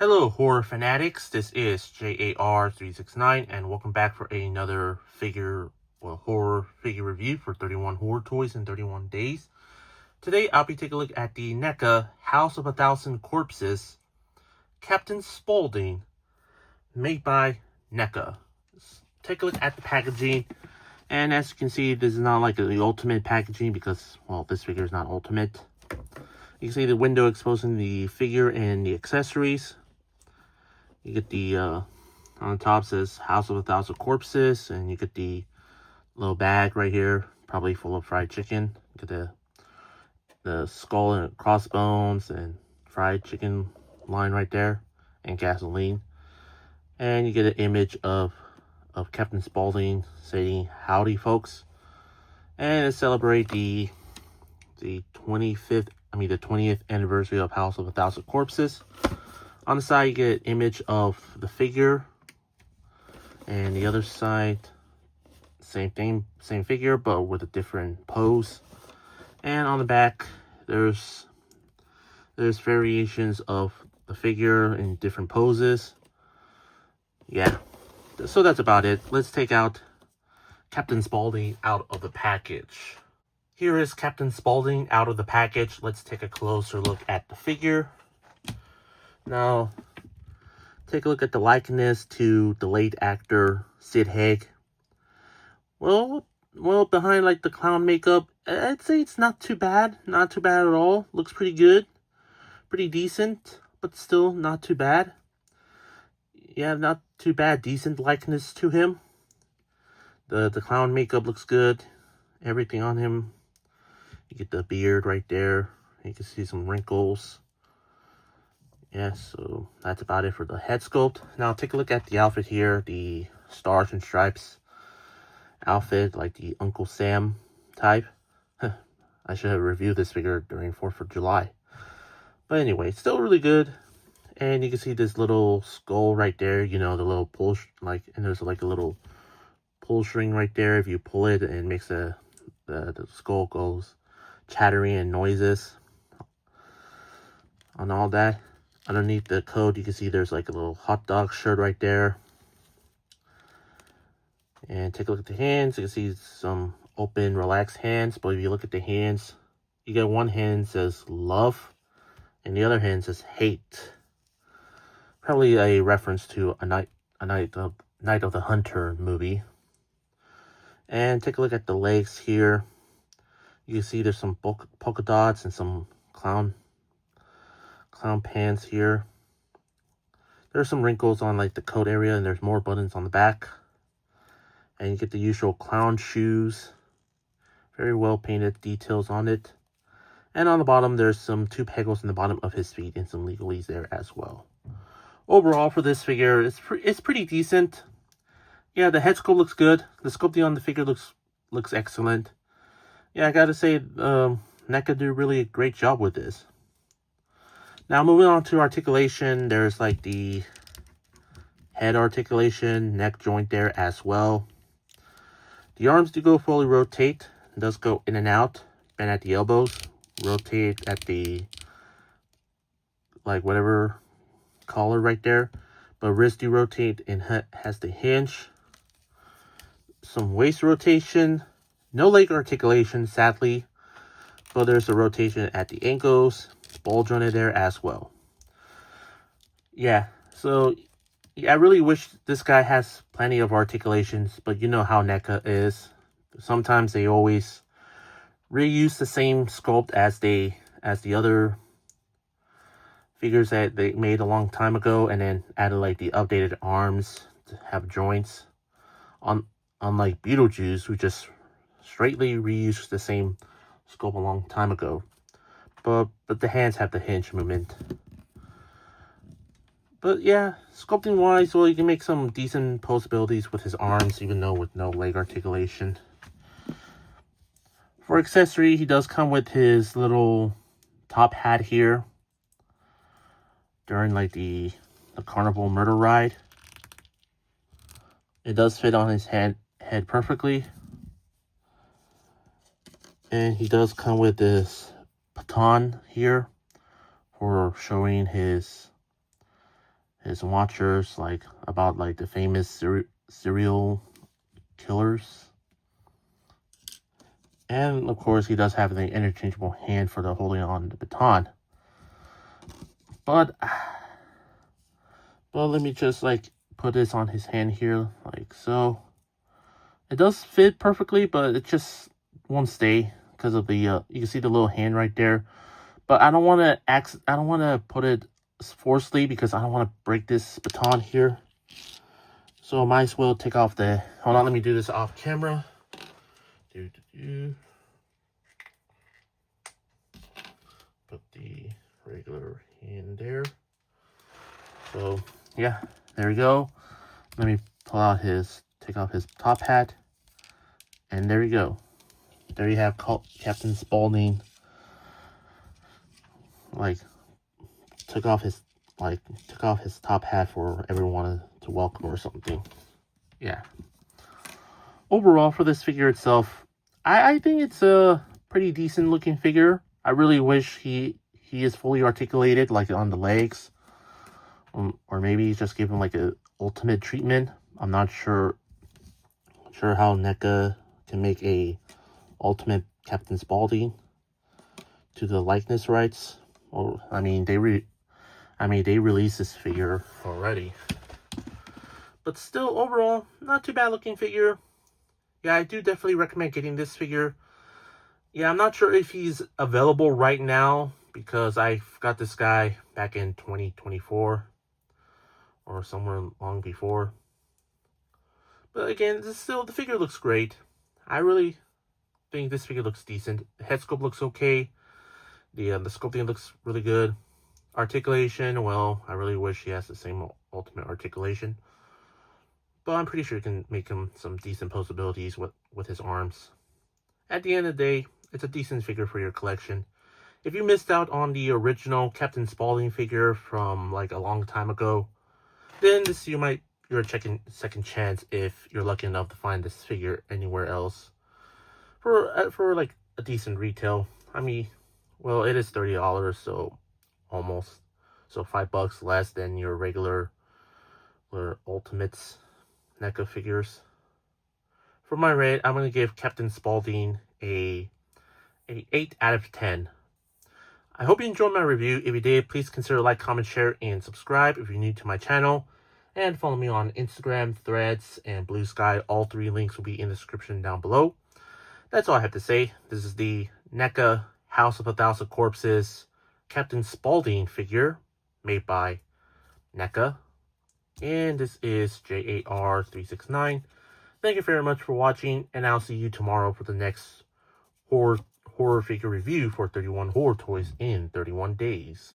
Hello, horror fanatics. This is J.A.R. 369, and welcome back for another horror figure review for 31 horror toys in 31 days. Today, I'll be taking a look at the NECA House of a Thousand Corpses Captain Spaulding, made by NECA. Let's take a look at the packaging, and as you can see, this is not like the ultimate packaging because, well, this figure is not ultimate. You can see the window exposing the figure and the accessories. You get the, on the top says House of a Thousand Corpses, and you get the little bag right here, probably full of fried chicken. You get the skull and crossbones and fried chicken line right there, and gasoline. And you get an image of Captain Spaulding saying, "Howdy, folks." And to celebrate the 20th anniversary of House of a Thousand Corpses. On the side, you get an image of the figure, and the other side, same thing, same figure, but with a different pose. And on the back, there's variations of the figure in different poses. Yeah, so that's about it. Let's take out Captain Spaulding out of the package. Here is Captain Spaulding out of the package. Let's take a closer look at the figure. Now, take a look at the likeness to the late actor Sid Haig. Well, behind like the clown makeup, I'd say it's not too bad. Not too bad at all. Looks pretty good. Pretty decent, but still not too bad. Yeah, not too bad. Decent likeness to him. The clown makeup looks good. Everything on him. You get the beard right there. You can see some wrinkles. Yeah, so that's about it for the head sculpt. Now take a look at the outfit here, the Stars and Stripes outfit, like the Uncle Sam type. I should have reviewed this figure during 4th of July. But anyway, still really good. And you can see this little skull right there, you know, the little pull, and there's like a little pull string right there. If you pull it, it makes the skull goes chattering and noises on all that. Underneath the coat, you can see there's like a little hot dog shirt right there. And take a look at the hands. You can see some open, relaxed hands. But if you look at the hands, you get one hand says love, and the other hand says hate. Probably a reference to a Night of the Hunter movie. And take a look at the legs here. You can see there's some polka dots and some clown pants here. There's some wrinkles on like the coat area, and there's more buttons on the back. And you get the usual clown shoes. Very well painted details on it. And on the bottom, there's some 2 pegals in the bottom of his feet and some legalese there as well. Overall, for this figure, it's pretty decent. Yeah, the head sculpt looks good. The sculpting on the figure looks excellent. Yeah, I gotta say, NECA did really a great job with this. Now, moving on to articulation, there's like the head articulation, neck joint there as well. The arms do go fully rotate. It does go in and out, bend at the elbows, rotate at the, like, whatever collar right there. But wrist do rotate and has the hinge. Some waist rotation. No leg articulation, sadly. But there's a rotation at the ankles. Ball jointed there as well. Yeah, so I really wish this guy has plenty of articulations, but you know how NECA is. Sometimes they always reuse the same sculpt as the other figures that they made a long time ago, and then added like the updated arms to have joints. Unlike Beetlejuice, who just straightly reused the same sculpt a long time ago. But the hands have the hinge movement. But yeah, sculpting wise, well, you can make some decent posabilities with his arms, even though with no leg articulation. For accessory, he does come with his little top hat here during like the carnival murder ride. It does fit on his head perfectly. And he does come with this baton here for showing his his watchers, like about like the famous serial killers. And of course, he does have the interchangeable hand for the holding on the baton. But let me just like put this on his hand here, like so. It does fit perfectly, but it just won't stay because of the you can see the little hand right there. But I don't want to put it forcefully because I don't want to break this baton here. So I might as well take off the, hold on, let me do this off camera. Put the regular hand there. So yeah, there we go. Let me take off his top hat. And there you go. There you have Captain Spaulding. Like, took off his top hat for everyone to welcome or something. Yeah. Overall, for this figure itself, I think it's a pretty decent looking figure. I really wish he is fully articulated, like on the legs. Or maybe he's just given like a ultimate treatment. I'm not sure how NECA can make a ultimate Captain Spaulding to the likeness rights. Or I mean they released this figure already. But still, overall, not too bad looking figure. Yeah, I do definitely recommend getting this figure. Yeah, I'm not sure if he's available right now because I got this guy back in 2024 or somewhere long before. But again, the figure looks great. I really think this figure looks decent. The head sculpt looks okay. The sculpting looks really good. Articulation, well, I really wish he has the same ultimate articulation. But I'm pretty sure you can make him some decent posabilities with his arms. At the end of the day, it's a decent figure for your collection. If you missed out on the original Captain Spaulding figure from like a long time ago, then you're checking second chance if you're lucky enough to find this figure anywhere else for like a decent retail. I mean, well, it is $30, so almost, so $5 less than your regular Ultimates NECA figures. For my rate, I'm gonna give Captain Spaulding a 8 out of 10. I hope you enjoyed my review. If you did, please consider like, comment, share, and subscribe if you're new to my channel. And follow me on Instagram, Threads, and Blue Sky. All 3 links will be in the description down below. That's all I have to say. This is the NECA House of 1,000 Corpses Captain Spaulding figure made by NECA. And this is J.A.R. 369. Thank you very much for watching, and I'll see you tomorrow for the next horror figure review for 31 horror toys in 31 days.